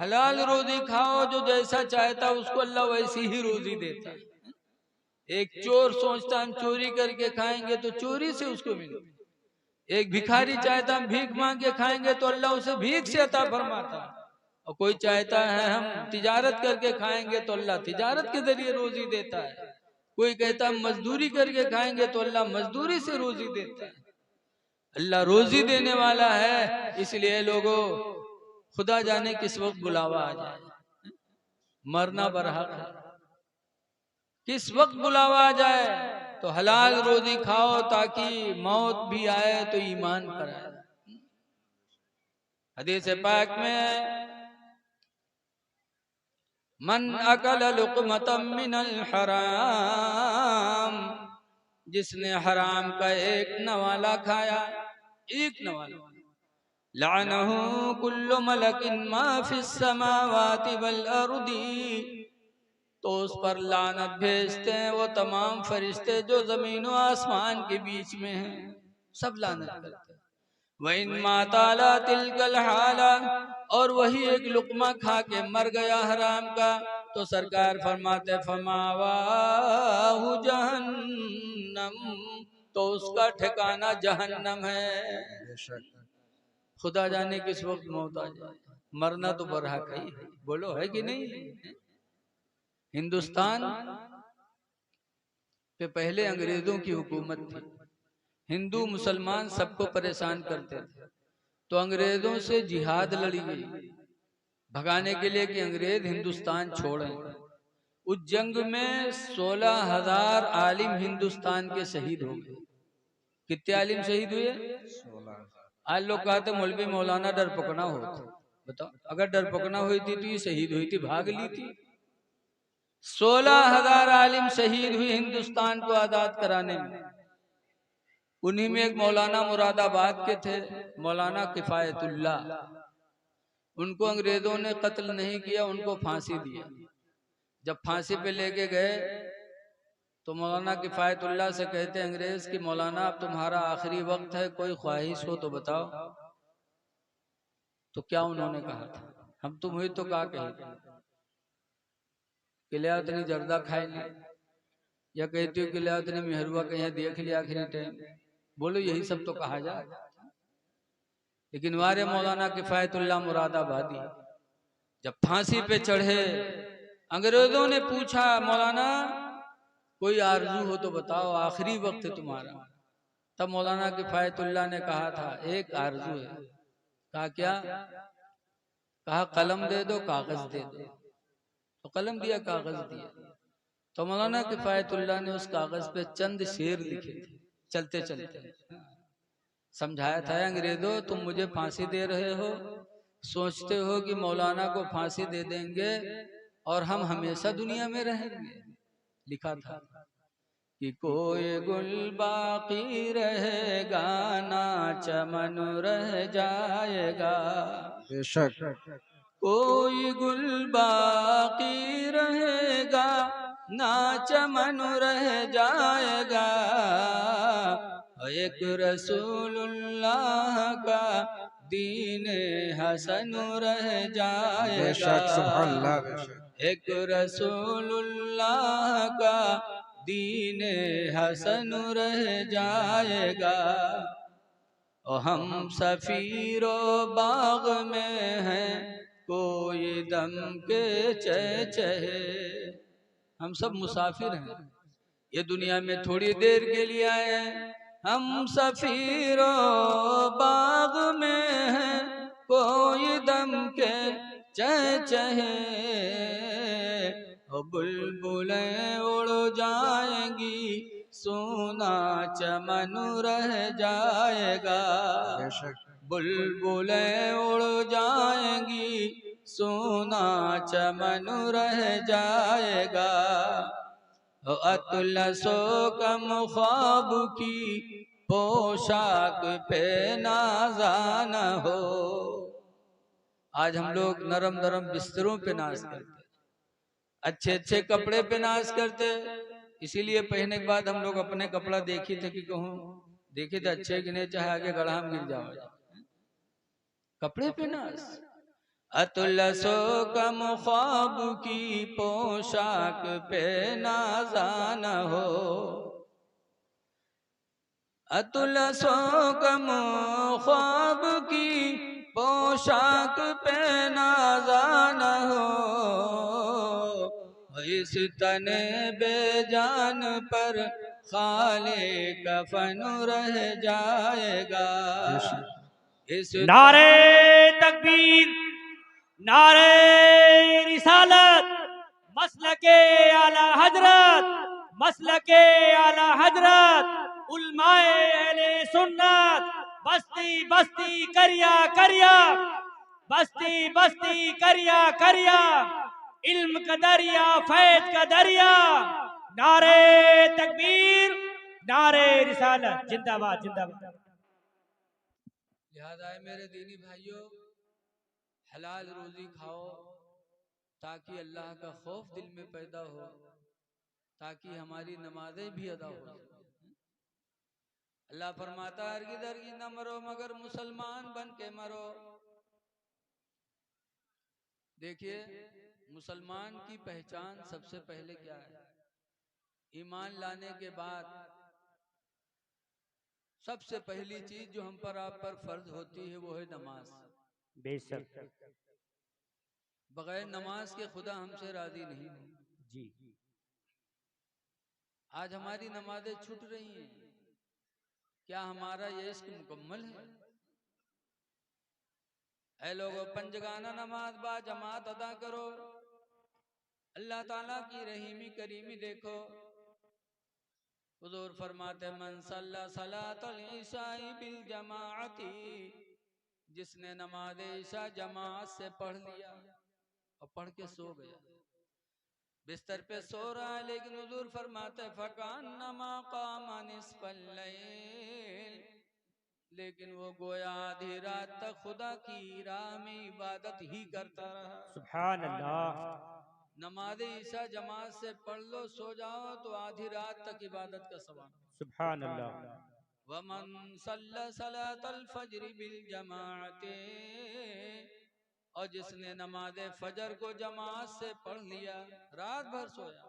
हलाल रोजी खाओ, जो जैसा चाहता उसको अल्लाह वैसी ही रोजी देता है। एक चोर सोचता हम चोरी करके खाएंगे तो चोरी से उसको मिले, एक भिखारी चाहता हम भीख मांग के खाएंगे तो अल्लाह उसे भीख से अता फरमाता, और कोई चाहता है हम तिजारत करके खाएंगे तो अल्लाह तिजारत के जरिए रोजी देता है। कोई कहता हम मजदूरी करके खाएंगे तो अल्लाह मजदूरी से रोजी देता है। अल्लाह रोजी देने वाला है, इसलिए लोगों खुदा जाने किस वक्त बुलावा आ जाए, मरना बरहक है, किस वक्त बुलावा आ जाए, तो हलाल रोजी खाओ ताकि मौत भी आए तो ईमान पर आए। हदीस पाक में मन अकल लुक़मतम मिनल हराम, जिसने हराम का एक नवाला खाया, एक नवाला, लानहु कुल्लु मलकिन मा फिस समावाति वल अर्दी, तो उस पर लानत भेजते हैं वो तमाम फरिश्ते जो जमीन और आसमान के बीच में हैं, सब लानत करते हैं। वइन माताला तिलकल हाला, और वही एक लुकमा खा के मर गया हराम का, तो सरकार फरमाते फमावाहु जहन्नम, तो उसका ठिकाना जहन्नम है। खुदा जाने किस वक्त मौत आ जाए, मरना तो बरहक है, बोलो है कि नहीं। हिंदुस्तान पे पहले अंग्रेजों की हुकूमत थी, हिंदू मुसलमान सबको परेशान करते थे, तो अंग्रेजों से जिहाद लड़ी गई भगाने के लिए कि अंग्रेज हिंदुस्तान छोड़ें। उस जंग में 16,000 आलिम हिंदुस्तान के शहीद हो गए। कितने आलिम शहीद हुए? 16। आज लोग कहते मौलवी मौलाना डर पकड़ा हो, बताओ अगर डर पकड़ा हुई थी तो ये शहीद हुई थी, भाग ली थी। 16,000 आलिम शहीद हुई हिंदुस्तान को आजाद कराने में। उन्हीं में एक मौलाना मुरादाबाद के थे, मौलाना किफायतुल्ला। उनको अंग्रेजों ने कत्ल नहीं किया, उनको फांसी दिया। जब फांसी पे लेके गए तो मौलाना किफायतुल्ला से कहते अंग्रेज कि मौलाना अब तुम्हारा आखिरी वक्त है, कोई ख्वाहिश हो तो बताओ। तो क्या उन्होंने कहा था, हम तुम हुई तो क्या कहे, किलिया उतनी जर्दा खाए ली, या कहती हो किलिया उतनी मेहरुआ कहीं देख लिया आखिरी टाइम, बोलो यही सब तो कहा जाए। लेकिन वारे मौलाना किफायतुल्ला मुरादाबादी जब फांसी पे चढ़े, अंग्रेजों ने पूछा मौलाना कोई आरजू हो तो बताओ, आखिरी वक्त है तुम्हारा। तब मौलाना किफायतुल्लाह ने कहा था एक आरजू है। कहा क्या? कहा कलम दे दो, कागज दे दो। तो कलम दिया, कागज दिया। तो मौलाना किफायतुल्लाह ने उस कागज पे चंद शेर लिखे थे चलते चलते। समझाया था, अंग्रेजों तुम मुझे फांसी दे रहे हो, सोचते हो कि मौलाना को फांसी दे देंगे और हम हमेशा दुनिया में रहेंगे। लिखा था कि कोई गुल बाकी रहेगा ना चमन रह जाएगा, बेशक कोई गुल बाकी रहेगा ना चमन रह जाएगा, एक रसूलुल्लाह का दीन हसन रह जाएगा, बेशक सुभान अल्लाह बेशक एक रसूलुल्लाह का दीन हसन रह जाएगा। और हम सफीरो बाग में हैं, कोई दम के चहे। हम सब मुसाफिर हैं, ये दुनिया में थोड़ी देर के लिए आए हैं। हम सफीरो बाग में हैं, कोई दम के चहे। और बुलबुलें उड़ जाएंगी, सोना चमन रह जाएगा, बेशक बुलबुलें उड़ जाएंगी, सोना चमन रह जाएगा। अतलसो कम ख्वाब की पोशाक पे नाज़ान हो। आज हम लोग नरम नरम बिस्तरों पे नाज करते, अच्छे अच्छे कपड़े पे नाज करते। इसीलिए पहनने के बाद हम लोग अपने कपड़ा देखी थे कि कहूँ देखे थे अच्छे कि नहीं, चाहे आगे गढ़ा में गिर जाओ, कपड़े पे नाज। अतलसो कम ख्वाब की पोशाक पे नाज़ान हो, अतलसो कम ख्वाब की पोशाक पे नाज़ान हो। इस तने बेजान पर खाले कफन रह जाएगा, इस नारे तकबीर, नारे रिसालत, मसलके आला हजरत, मसलके आला हजरत, उलमाए अहले सुन्नत, बस्ती बस्ती करिया करिया, बस्ती बस्ती करिया करिया, इल्म का दरिया, फैज का दरिया। नारे तकबीर, नारे रिसालत, जिंदाबाद जिंदाबाद। लिहाजा है मेरे दीनी भाइयों, हलाल रोजी खाओ ताकि अल्लाह का खौफ दिल में पैदा हो, ताकि हमारी नमाजें भी अदा हो। अल्लाह फरमाता है हरगिज़ हरगिज़ न मरो मगर मुसलमान बन के मरो। देखिए मुसलमान की पहचान सबसे पहले क्या है? ईमान लाने के बाद सबसे पहली चीज जो हम पर आप पर फर्ज होती है वो है नमाज। बेशक बगैर नमाज के खुदा हमसे राजी नहीं। जी, आज हमारी नमाजें छूट रही हैं, क्या हमारा ये इश्क मुकम्मल है? ऐ लोगों, पंजगाना नमाज बा जमात अदा करो, अल्लाह ताला की रहीमी करीमी देखो। हुजूर फरमाते मन सल्ला सलातल ईशाई बिल जमाअती, जिसने नमाज ईशा जमात से पढ़ लिया और पढ़ के सो गया, बिस्तर पे सो रहा है, लेकिन हुजूर फरमाते फकान्नमा क़ाम निस्फ़ल लैल, लेकिन वो गोया आधी रात तक खुदा की राह में इबादत ही करता रहा। सुभान अल्लाह। नमाज ईशा जमात से पढ़ लो, सो जाओ तो आधी रात तक इबादत का सवाब। सुभान अल्लाह। वमन सल्ला सलातल फज्र बिल जमाअते, और जिसने नमाज फजर को जमात से पढ़ लिया, रात भर सोया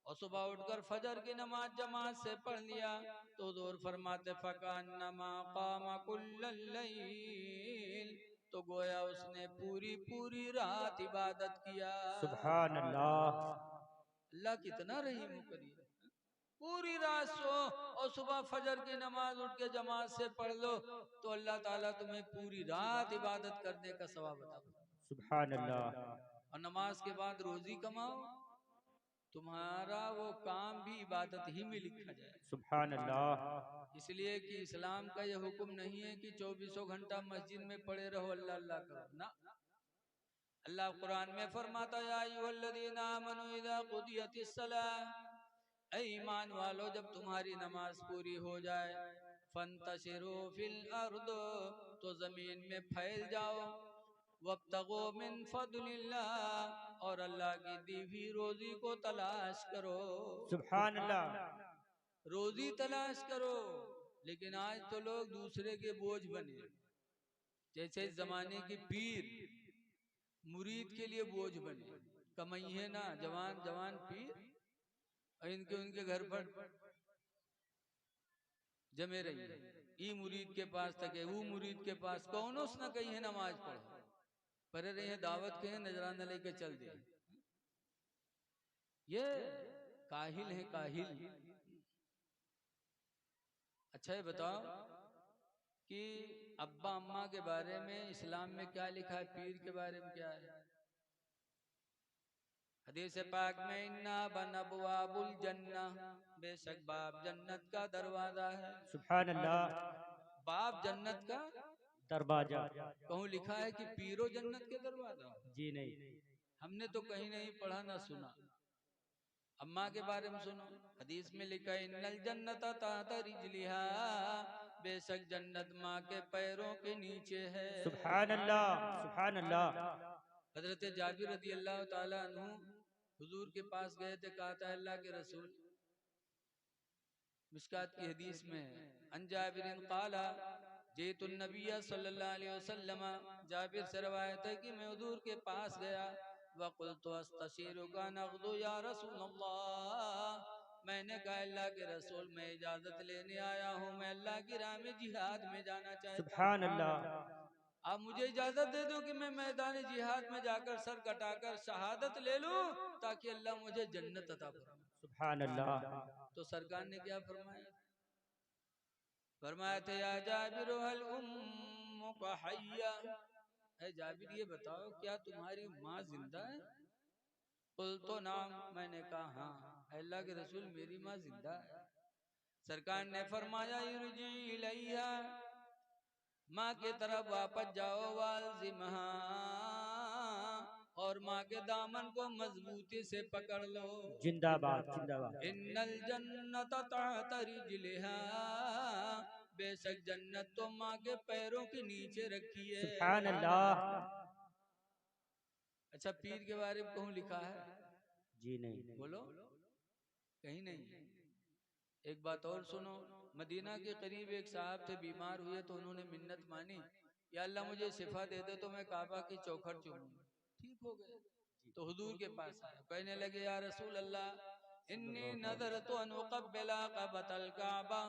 और सुबह उठकर फजर की नमाज जमात से पढ़ लिया, तो हुजूर फरमाते फकान्नमा क़ाम कुल्लल लैल, तो गोया उसने पूरी पूरी रात इबादत किया। सुभान अल्लाह। अल्लाह कितना रहीम करीम। पूरी रात सो और सुबह फजर की नमाज उठ के जमात से पढ़ लो तो अल्लाह ताला तुम्हें पूरी रात इबादत करने का सवाब अता फरमाएगा। सुभान अल्लाह। और नमाज के बाद रोजी कमाओ, तुम्हारा वो काम भी इबादत ही में लिखा जाए। सुभान अल्लाह। इसलिए कि इस्लाम का यह हुक्म नहीं है कि 24 घंटा मस्जिद में पड़े रहो अल्लाह अल्लाह करो ना। अल्लाह कुरान में फरमाता है, या अय्युहल्लज़ीना आमनू इज़ा क़ुदियतिस सलाह, ऐ ईमान वालो जब तुम्हारी नमाज पूरी हो जाए, फंतशिरू फिल अर्द, तो जमीन में फैल जाओ, वब्तगू मिन फदलिल्लाह, और अल्लाह की दी हुई रोजी को तलाश करो। सुभान अल्लाह। रोजी तलाश करो। लेकिन आज तो लोग दूसरे के बोझ बने, जैसे इस जमाने की पीर मुरीद के लिए बोझ बने। कमाई है ना जवान जवान पीर, और इनके उनके घर पर जमे रही है। ई मुरीद के पास तके, वो मुरीद के पास, कौन न कही है नमाज पढ़ो, पढ़े रही है दावत के हैं, नजराना लेके चल दे। ये काहिल है काहिल। अच्छा ये बताओ कि अब्बा अम्मा के बारे में इस्लाम में क्या लिखा है, पीर के बारे में क्या है? हदीस पाक में इन्ना बनअबवाबुल जन्नह, बेशक बाप जन्नत का दरवाजा है। सुभान अल्लाह। बाप जन्नत का दरवाजा। कहूँ लिखा है कि पीरो जन्नत के दरवाजा? जी नहीं। हमने तो कहीं नहीं पढ़ा ना सुना। अम्मा के बारे में सुनो, हदीस में लिखा है इन्नल जन्नता ताहता रिजलिहा, बेशक जन्नत माँ के पैरों के नीचे है। सुभान अल्लाह। सुभान अल्लाह। हजरत जाबिर रदी अल्लाह ताला अन्हु हुजूर के पास गए थे, कहा था अल्लाह के रसूल, मिशकात की हदीस में है, अन जाबिरिन क़ाला जीतुन नबिय्य सल्लल्लाहु अलैहि वसल्लम, जाबिर से रवायत है कि मैं हुजूर के पास गया, वक़ुल्तु अस्तशीरुका नग़दु या रसूल अल्लाह, मैंने कहा अल्लाह के रसूल मैं इजाजत लेने आया हूँ, मैं अल्लाह की राह में जिहाद में जाना चाहता सुभान हूँ। अल्लाह। आप मुझे इजाजत दे दो कि मैं मैदान जिहाद में जाकर सर कटाकर शहादत ले लूं, ताकि अल्लाह मुझे जन्नत अता फरमाए। सुभान अल्लाह। तो सरकार ने क्या फरमाया? फरमाया थे, या जाबिर हल उम्मुका हय्या, ऐ जाबिर ये बताओ क्या तुम्हारी माँ जिंदा है? कुल तो नाम, मैंने कहा हाँ अल्लाह के रसूल मेरी माँ जिंदा है। सरकार ने फरमाया इरजी इलैया, माँ के तरफ वापस जाओ, वालजिमहा, और माँ के दामन को मजबूती से पकड़ लो। जिंदाबाद जिंदाबाद। इन्नल जन्नत तहत रिजलिहा, बेशक जन्नत तो माँ के पैरों के नीचे रखी है। सुभान अल्लाह। अच्छा पीर के बारे में कहूँ लिखा है? जी नहीं। बोलो, कहीं नहीं। एक बात और सुनो, मदीना के करीब एक साहब थे, बीमार हुए तो उन्होंने मिन्नत मानी, या अल्लाह मुझे शिफा दे दे तो मैं काबा की चौखट चूमूंगा। ठीक हो गए तो हुजूर के पास आए, कहने लगे या रसूल अल्लाह इन्नी नदर तो अनुकब्बिला कबतल काबा,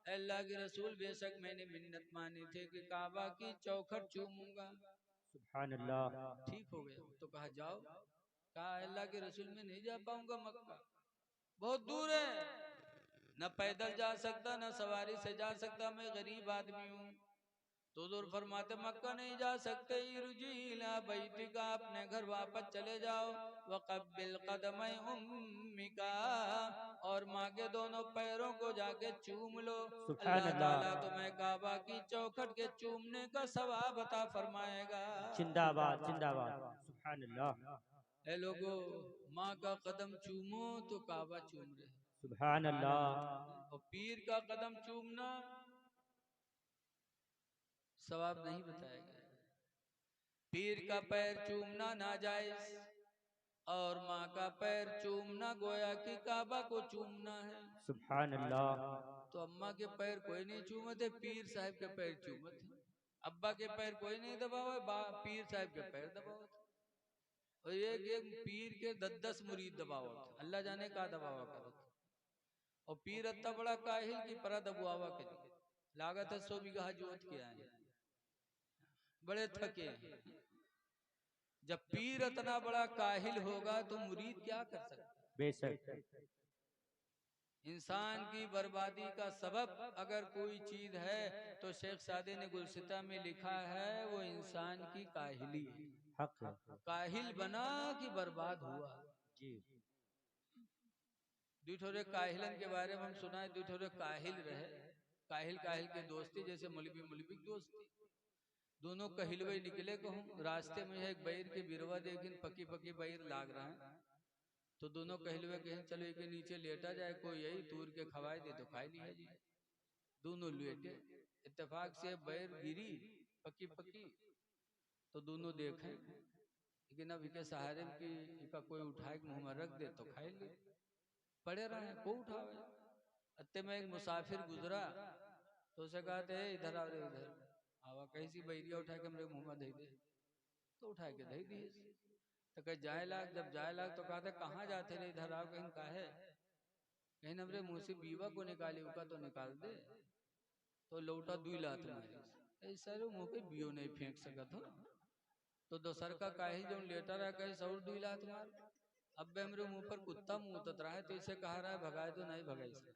अल्लाह के रसूल बेशक मैंने मिन्नत मानी थी कि काबा की चौखट चूमूंगा। सुभान अल्लाह। ठीक हो गया तो कहा जाओ, कहा अल्लाह के रसूल में नहीं जा पाऊंगा, मक्का बहुत दूर है, न पैदल जा सकता न सवारी से जा सकता, मैं गरीब आदमी हूँ। तो हुजूर फरमाते मक्का नहीं जा सकते, इरजीला बैतिका, अपने घर वापस चले जाओ, वक़ब्बिल क़दमै उम्मिका, और माँ के दोनों पैरों को जाके चूम लो, सुभान अल्लाह अल्लाह। ताला तुम्हें काबा की चौखट के चूमने का सवाब अता फरमाएगा। जिंदाबाद जिंदाबाद। सुभान अल्लाह। ए लोगो, माँ का कदम चूमो तो काबा चूम रहे, सुभान अल्लाह। और पीर का कदम चूमना सवाब नहीं बताया गया। पीर का पैर चूमना नाजायज, और माँ का पैर चूमना गोया कि काबा को चूमना है। सुभान अल्लाह। तो अम्मा के पैर कोई नहीं चूमते, पीर साहब के पैर चूमते। अब्बा के पैर कोई नहीं दबावे, पीर साहब के पैर दबावत। और एक पीर के 10 मुरीद दबावत, अल्लाह जाने का दबावा करत। और पीर अत्ता बड़ा काहिल की परा दबुआवा के लागत है 100 बीघा जोत के आए, बड़े थके। जब पीर इतना बड़ा काहिल होगा तो मुरीद क्या कर सकता? बेशक। इंसान की बर्बादी का सबब अगर कोई चीज है तो शेख सादी ने गुलसिता में लिखा है वो इंसान की काहिली है। हक है। काहिल बना कि बर्बाद हुआ। जी दूठोरे काहिलन के बारे में हम सुना है, दूठोरे काहिल रहे, काहिल काहिल के दोस्ती, जैसे मौलवी मौलवी की दोस्ती। दोनों कहिलवे निकले कहूँ, रास्ते में एक बैर के बिरवा देखिन पकी पकी बैर लाग रहा है, तो दोनों कहलवे कहें चलो एक नीचे लेटा जाए, कोई यही तूर के खवाए दे तो खाई लिया जी। दोनों लेटे, इत्तेफाक से बैर गिरी पकी पकी तो दोनों देखें, लेकिन अब इनके सहारे की इनका कोई उठाए मुंह में रख दे तो खाई ले, पड़े रहे को उठावे। अत्ते में एक मुसाफिर गुजरा तो उसे कहते इधर आओ रे इधर आवा, कहीं सी बैरिया उठा के मेरे मुंह में दे दे, तो उठा के दे दिए। तो कहे जाए लाग, जब जाए लाग तो कहते कहाँ जाते रे, इधर आओ। कहीं काहे, कहीं हमरे मुंह से बीवा को निकाली उका तो निकाल दे, तो लौटा दुई लात मारी, ऐसा रो मुंह के बियो नहीं फेंक सकत हो, तो दोसर का काहे जो लेटा रहा कहे सौर दुई लात मार। अब बे हमरे मुंह पर कुत्ता मुंह उतत रहा है तो इसे कहा रहा है भगाए तो नहीं भगाई से।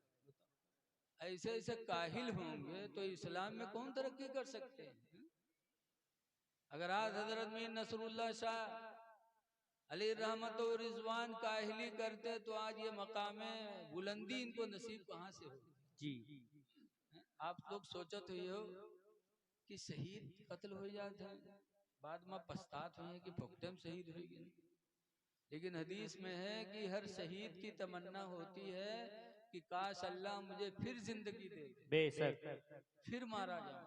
ऐसे ऐसे काहिल होंगे तो इस्लाम में कौन तरक्की कर सकते हैं। अगर आज हजरत मीर नसरुल्लाह शाह अली रहमत और रिजवान काहिली करते तो आज ये मकामे बुलंदी इनको नसीब कहाँ से हो। जी आप लोग सोचत हुए हो कि शहीद कत्ल हो जाते हैं, बाद में पछतात हुई है कि फुकदम शहीद हुई गए, लेकिन हदीस में है कि हर शहीद की तमन्ना होती है कि काश अल्लाह मुझे फिर जिंदगी दे, बेशक फिर मारा जाऊं,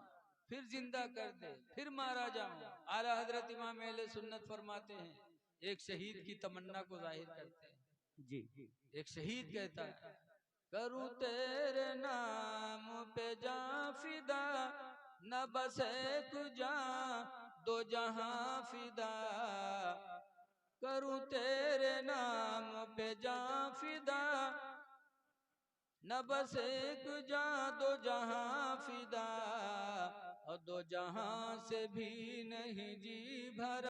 फिर जिंदा कर दे, फिर मारा जाऊं। आला हजरत इमाम अहले सुन्नत फरमाते हैं, एक शहीद की तमन्ना को जाहिर करते हैं। जी एक शहीद कहता है करूं तेरे नाम पे जा फिदा, न बस एक जा दो जहां फिदा, करूं तेरे नाम पे जा फिदा, न बस एक जा दो जहां फिदा, और दो जहां से भी नहीं जी भरा।